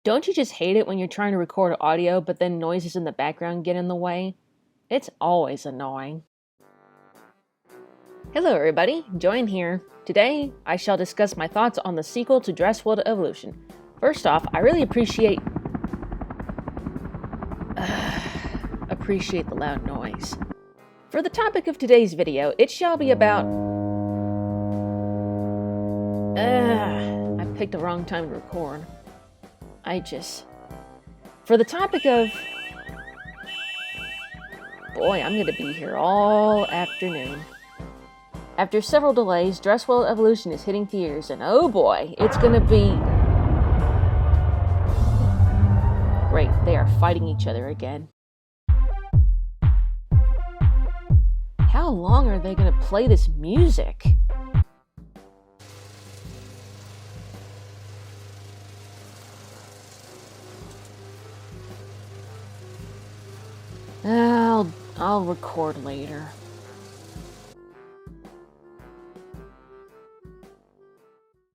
Don't you just hate it when you're trying to record audio, but then noises in the background get in the way? It's always annoying. Hello everybody, JoAnn here. Today, I shall discuss my thoughts on the sequel to Dressworld Evolution. First off, I really appreciate the loud noise. For the topic of today's video, it shall be about... I picked the wrong time to record. For the topic of... Boy, I'm gonna be here all afternoon. After several delays, Dressworld Evolution is hitting theaters, and oh boy, it's gonna be... Great, they are fighting each other again. How long are they gonna play this music? I'll record later.